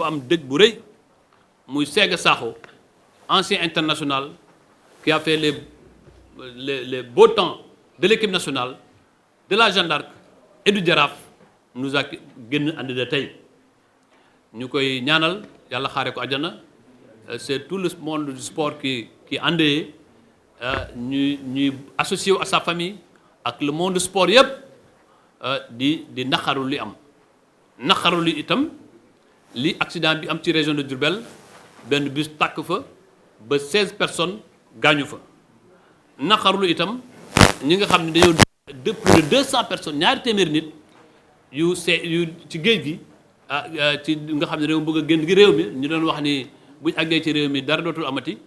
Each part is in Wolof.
am dëj bu rëy muy Séga Sakho ancien international qui a fait les beaux temps de l'équipe nationale de la Jeanne d'Arc et du Jaraaf nous a génn àddina tey ñu koy ñaanal yàlla xaare ko àjjana. C'est tout le monde du sport qui endeuillé ñuy associé à sa famille ak le monde du sport yëpp di naqaru li am naqaru li itam li accident bi am ci région de Diourbel benn bus tàkk fa ba 16 personnes gaañu fa naqaru li itam ñi nga xam ne dañoo plus de 200 personnes ñaari téeméeri nit yu ci géej gi ci nga xam ne dañoo bëgg a génn gi réew mi ñu doon wax ni buñ àggee ci réew mi dara dootul amati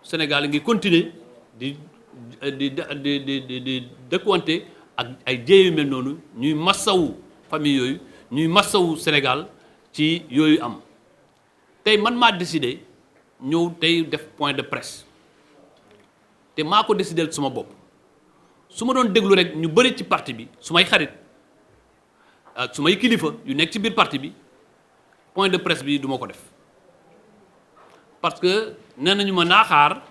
Sénégal ngi continuer di dëkkuwante ak ay jéey yu mel noonu ñuy massawu famille yooyu ñuy massawu Sénégal ci yooyu am tey man maa décidé ñëw tey def point de presse te maa ko décidé suma bopp su ma doon déglu rek ñu bëri ci parti bi su may xarit ak su may kilifa yu nekk ci biir parti bi point de presse bi du ma ko def parce que nee nañu ma naaxaar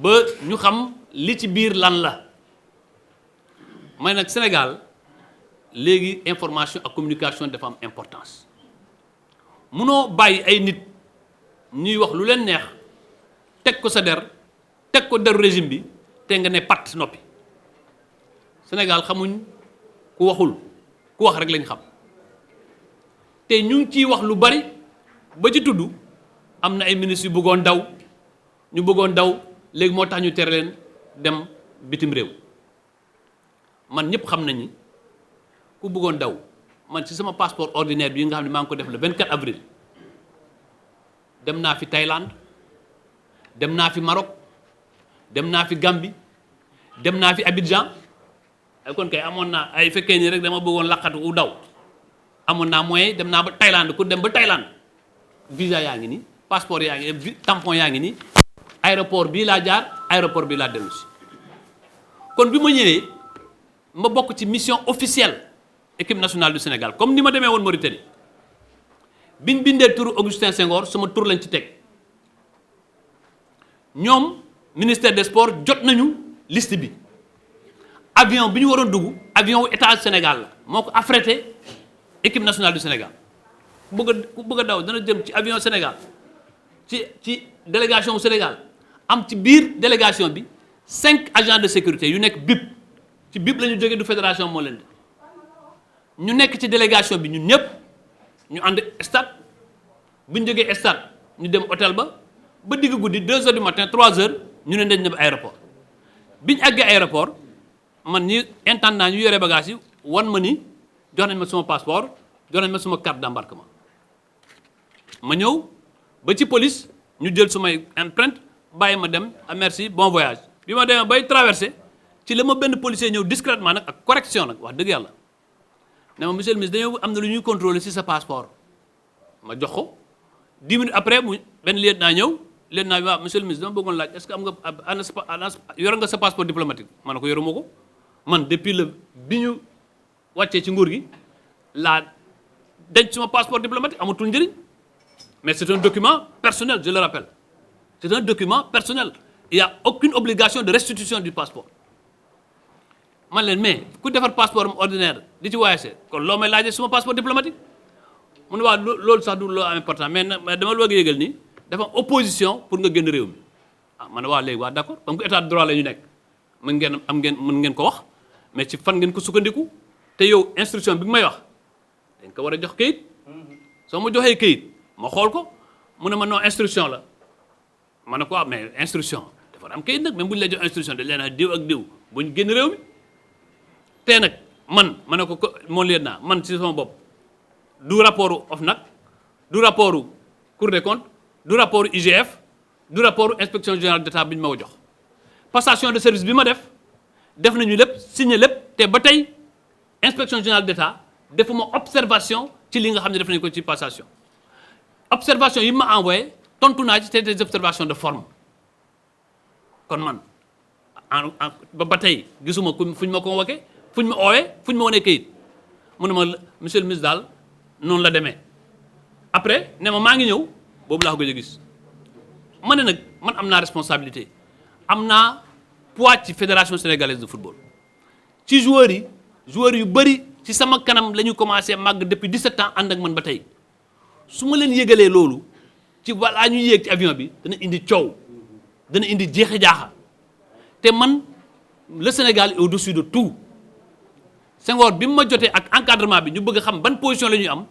ba ñu xam li ci biir lan la may nag Sénégal léegi information ak communication dafa am importance munoo bàyyi ay nit ñuy wax lu leen neex teg ko sa der teg ko deru régime bi te nga ne patt noppi Sénégal xamuñ ku waxul ku wax rek lañ xam te ñu ngi ciy wax lu bari ba ci tudd am na ay ministres yu bëggoon daw ñu bëggoon daw léegi moo tax ñu tere leen dem bitim réew man ñëpp xam nañu ku bëggoon daw man ci sama passeport ordinaire bi nga xam ne maa ngi ko def le 24 avril dem naa fi Thaïlande dem naa fi Maroc dem naa fi Gambie dem naa fi Abidjan ay kon kay amoon naa ay fekkee nii rek dama bëggoon laqatu u daw amoon naa moyen dem naa ba Thaïlande ku dem ba Thaïlande visa yaa ngi nii passeport yaa ngi nii tampon yaa ngi nii aéroport bii laa jaar aéroport bii laa dellu si kon bi ma ñëwee ma bokk ci mission officielle équipe nationale du Sénégal comme ni ma demee woon Mauritanie biñ bindee turu Augustin Senghor sama tur lañ ci teg ñoom ministère des sports jot nañu liste bi avion bi ñu waroon dugg avion wu état Sénégal la moo ko affrété équipe nationale du Sénégal ku bëgg a daw dana jëm ci avion Sénégal ci délégation bu Sénégal am ci biir délégation bi 5 agents de sécurité yu nekk BIP ci BIP la ñu jógee du fédération moo leen di ñu nekk ci délégation bi ñun ñëpp ñu ànd stade bu ñu jógee stade ñu dem hôtel ba digg guddi 2 heures du matin 3 heures ñu ne dañ dem aéroport bi ñu àggee aéroport man ñi intendant ñu yore bagage yi wan ma ni jox nañ ma suma passeport jox nañ ma suma carte d'embarquement ma ñëw ba ci police ñu jël sumay empreinte bàyyi ma dem merci bon voyage bi ma demee bay traversé ci la ma benn policier ñëw discrètement nag ak correction nag wax dëgg yàlla ne ma monsieur le ministre dañoo am na lu ñuy contrôler ci sa passeport ma jox ko 10 minutes après mu benn lieutenant ñëw lieutenant bi waaw monsieur le ministre dama bëggoon laaj est-ce que am nga yor nga sa passeport diplomatique ma ne ko yoruma ko man depuis bi ñu wàccee ci nguur gi laa denc suma passeport diplomatique amatul njëriñ mais c'est un document personnel je le rappelle c'est un document personnel il y a aucune obligation de restitution du passeport man leen mais ku defar passeport am ordinaire di ci voyager kon loo may laajee suma passeport diplomatique mu ne waaw loolu sax du loo am important mais dama la bëgg a yëgal ni dafa am opposition pour nga génn réew mi ma ne waa léegi waa d'accord comme que état de droit la ñu nekk mën ngeen ko wax mais ci fan ngeen ko sukkandiku te yow instruction bi may wax dañ ko war a jox kayit soo ma joxee kayit ma xool ko mu ne ma non instruction la ma ne ko mais instruction dafa am kayit nag même bu ñu la jox instruction dañ leen a diw ak diw bu ñu génn réew mi te nag ma ne ko mon lieutenant man ci sama bopp du rapport OFNAC du rapport Cour des comptes du rapport IGF du rapport inspection générale d'État bi ñu ma ko jox passation de service bi ma def nañu lépp signé lépp te ba tey inspection générale d'État defuma observation ci li nga xam ne def nañu ko ci passation observation yi ma envoyé tontu naa ci te des observations de forme kon man ba tey gisuma fu ñu ma convoqué fu ñu ma oowee fu ñu ma wanee kayit mu ne ma monsieur le ministre daal noonu la demee après ne ma maa ngi ñëw boobu laa ko gëj a gis ma ne nag man am naa responsabilité am naa poids ci fédération sénégalaise de football ci joueurs yu bëri ci sama kanam la ñu commencé màgg depuis 17 ans ànd ak man ba tey su ma leen yëgalee loolu ci balaa ñuy yéeg ci avion bi dana indi coow dana indi jeexe jaaxa te man le Sénégal est au-dessus de tout Senghor bi mu ma jotee ak encadrement bi ñu bëgg a xam ban position la ñuy am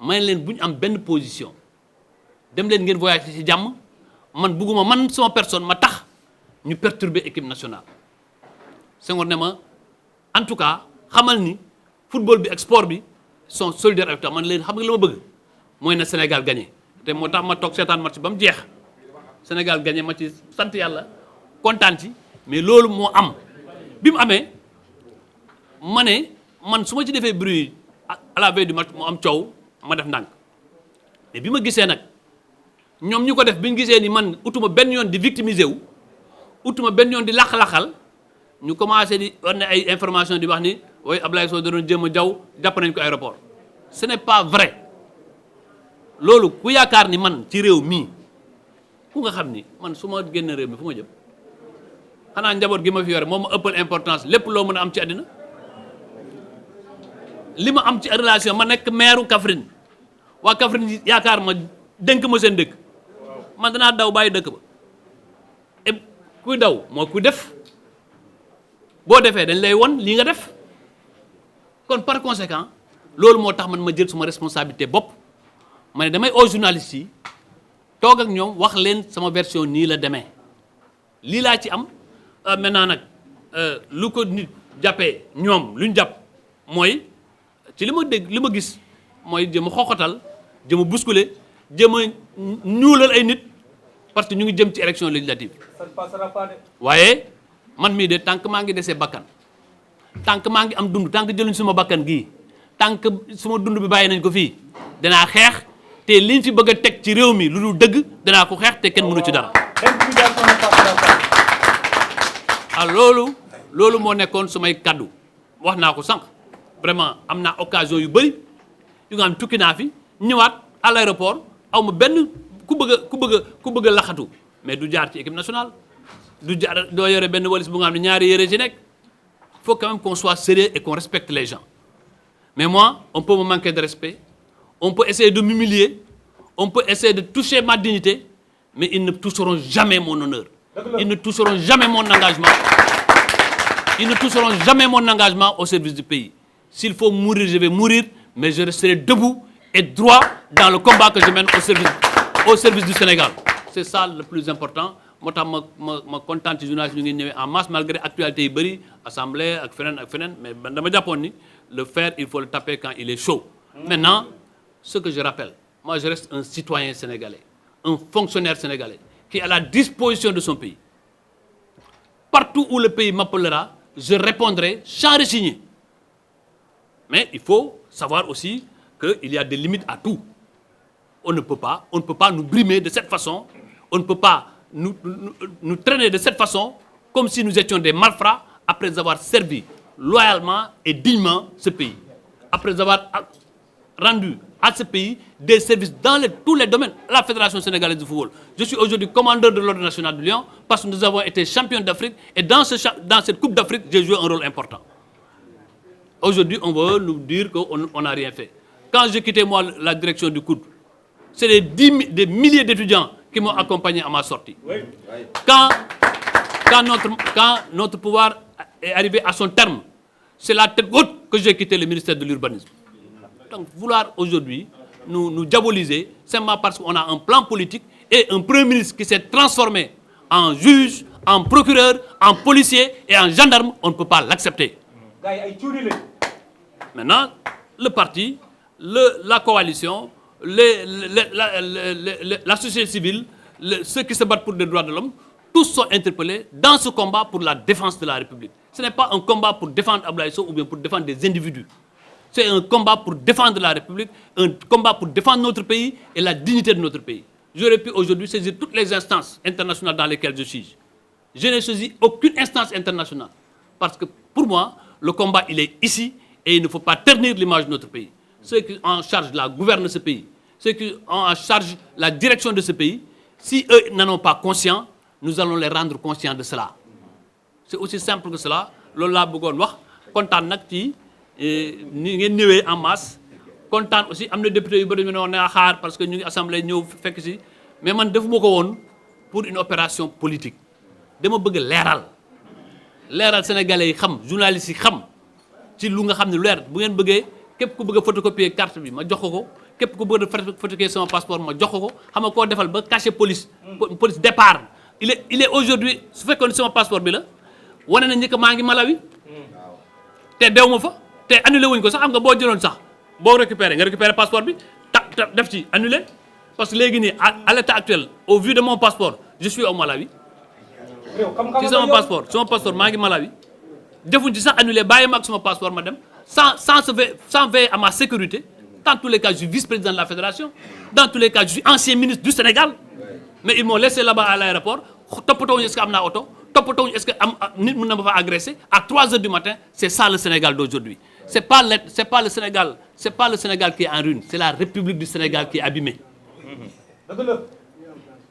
may leen bu ñu am benn position dem leen ngeen voyage ci jàmm man bugguma man sama personne ma tax ñu perturber équipe nationale Senghor ne ma en tout cas xamal ni football bi ak sport bi sont solidaires avec toi man leen xam nga la ma bëgg mooy na Sénégal gagné te moo tax ma toog seetaan match ba mu jeex Sénégal gagné ma ci sant yàlla kontaan ci mais loolu moo am bi mu amee ma ne man su ma ci defee bruit à la veille du match moo am coow ma def ndànk mais bi ma gisee nag ñoom ñu ko def bi ñu gisee ni man utuma benn yoon di victimiser wu utuma benn yoon di laq-laqal ñu commencé di war ne ay information di wax ni waaye Ablaye Sow da doon jéem a jaw jàpp nañ ko aéroport ce n'est pas vrai loolu ku yaakaar ni man ci réew mii ku nga xam ni man su ma génn réew mi fu ma jëm xanaa njaboot gi ma fi yore moo ma ëppal importance lépp loo mën a am ci àddina li ma am ci relation ma nekk maire Kaffrine waa Kaffrine yaakaar ma dénk ma seen dëkk man danaa daw bàyyi dëkk ba et kuy daw moo kuy def boo defee dañ lay won lii nga def kon par conséquent loolu moo tax man ma jël suma responsabilité bopp ma ne damay aux journalistes yi toog ak ñoom wax leen sama version nii la demee lii laa ci am maintenant nag lu ko nit jàppee ñoom lu ñu jàpp mooy ci li ma dégg li ma gis mooy jëm a xoxatal jëm a bousculer jëm a ñuulal ay nit parce que ñu ngi jëm ci élection législative waaye man mii de tant que maa ngi desee bakkan tant que maa ngi am dund tant que jëluñ suma bakkan gii tant que suma dund bi bàyyi nañ ko fii danaa xeex te liñ fi bëgg a teg ci réew mi lu dul dëgg danaa ko xeex te kenn mënu ci dara loolu moo nekkoon sumay kaddu wax naa ko sànq vraiment am naa occasion yu bëri yu nga xam tukki naa fi ñëwaat à l'aéroport aw ma benn ku bëgg a laxatu mais du jaar ci équipe nationale du jaar doo yore benn walis bu nga xam ne ñaari yére ci nekk il faut quand même qu'on soit sérieux et qu'on respecte les gens mais moi on peut me manquer de respect on peut essayer de m'humilier on peut essayer de toucher ma dignité mais ils ne toucheront jamais mon honneur ils ne toucheront jamais mon engagement ils ne toucheront jamais mon engagement au service du pays s'il faut mourir je vais mourir mais je resterai debout et droit dans le combat que je mène au service du Sénégal c'est ça le plus important moo tax ma kontaan ci journaliste ñu ngi ñëwee en masse malgré actualité yi bëri assemblée ak feneen mais dama jàppoon ni le fer il faut le taper quand il est chaud maintenant ce que je rappelle moi je reste un citoyen sénégalais un fonctionnaire sénégalais qui est à la disposition de son pays partout où le pays m'appellera je répondrai sans rechigner mais il faut savoir aussi qu'il y a des limites à tout on ne peut pas nous brimer de cette façon on ne peut pas nous traîner de cette façon comme si nous étions des malfrats après avoir servi loyalement et dignement ce pays après avoir rendu à ce pays des services dans tous les domaines la Fédération sénégalaise de football je suis aujourd'hui commandeur de l'ordre national du Lion parce que nous avons été champions d'Afrique et dans cette Coupe d'Afrique j'ai joué un rôle important aujourd'hui on veut nous dire qu'on n'a rien fait quand j'ai quitté moi la direction du COUD c'est des milliers d'étudiants qui m'ont accompagné à ma sortie. Quand notre pouvoir est arrivé à son terme, c'est la tête haute que j'ai quitté le ministère de l'Urbanisme. Donc vouloir aujourd'hui nous diaboliser, simplement parce qu'on a un plan politique et un Premier ministre qui s'est transformé en juge, en procureur, en policier et en gendarme, on ne peut pas l'accepter. Maintenant, le parti, la coalition, la société civile, ceux qui se battent pour les droits de l'homme, tous sont interpellés dans ce combat pour la défense de la République. Ce n'est pas un combat pour défendre Ablaye Sow ou bien pour défendre des individus. C'est un combat pour défendre la République, un combat pour défendre notre pays et la dignité de notre pays. J'aurais pu aujourd'hui saisir toutes les instances internationales dans lesquelles je suis. Je n'ai saisi aucune instance internationale. Parce que pour moi, le combat, il est ici et il ne faut pas ternir l'image de notre pays. Ceux qui en charge là gouvernent ce pays. ceux qui ont en charge la direction de ce pays, si eux n'en ont pas conscience, nous allons les rendre conscients de cela. C'est aussi simple que cela. Loolu laa bëggoon wax kontaan nag ci ni ngeen ñëwee en masse kontaan aussi am na député yu bëri ñu ne woon naa xaar parce que ñu ngi assemblée ñëw fekk si mais man defuma ko woon pour une opération politique dama bëgg leeral sénégalais yi xam journalistes yi xam ci lu nga xam ne leer bu ngeen bëggee képp ku bëgg a photocopier carte bi ma jox ko képp ku bëgg a photocopier sama passeport ma jox ko xam nga koo defal ba cachet police départ il est aujourd'hui su fekkoon sama passeport bi la wane na ñi ko maa ngi Malawi te dew ma fa te annulé wuñ ko sax xam nga boo jëloon sax boo récupéré nga récupéré passeport bi def ci annulé parce que léegi nii à l'état actuel au vu de mon passeport je suis au Malawi ci sama passeport maa ngi Malawi defuñ ci sax annulé bàyyi ma ak sama passeport ma dem sans veiller à ma sécurité. Dans tous les cas je suis vice-président de la fédération dans tous les cas je suis ancien ministre du Sénégal mais ils m'ont laissé là-bas à l'aéroport toppatoo est-ce que am naa oto toppatoo est-ce que nit mën na ma fa agresser à 3 heures du matin. C'est ça le Sénégal d'aujourd'hui. C'est pas le Sénégal qui est en ruine, c'est la République du Sénégal qui est abîmée.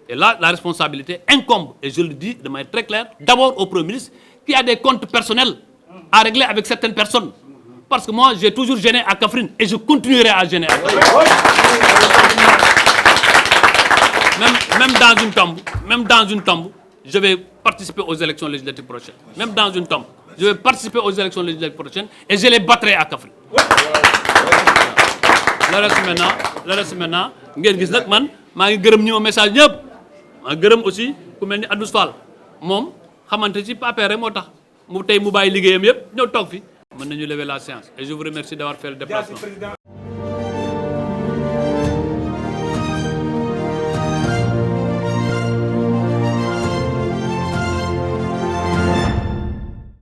Et là la responsabilité incombe, et je le dis de manière très claire, d'abord au Premier ministre qui a des comptes personnels à régler avec certaines personnes. Parce que moi j'ai toujours gêné à Kaffrine et je continuerai à gêner à Kaffrine. Même dans une tombe, je vais participer aux élections législatives prochaines. Même dans une tombe, je vais participer aux élections législatives prochaines et je les battrai à Kaffrine. Le reste maintenant ngeen gis nag man maa ngi gërëm ñi ma message ñëpp maa gërëm aussi ku mel ni Adous Fall moom xamante ci papier rek moo tax mu tey mu bàyyi liggéeyam yëpp ñëw toog fi mën nañu lever la séance et je vous remercie d'avoir fait le déplacement.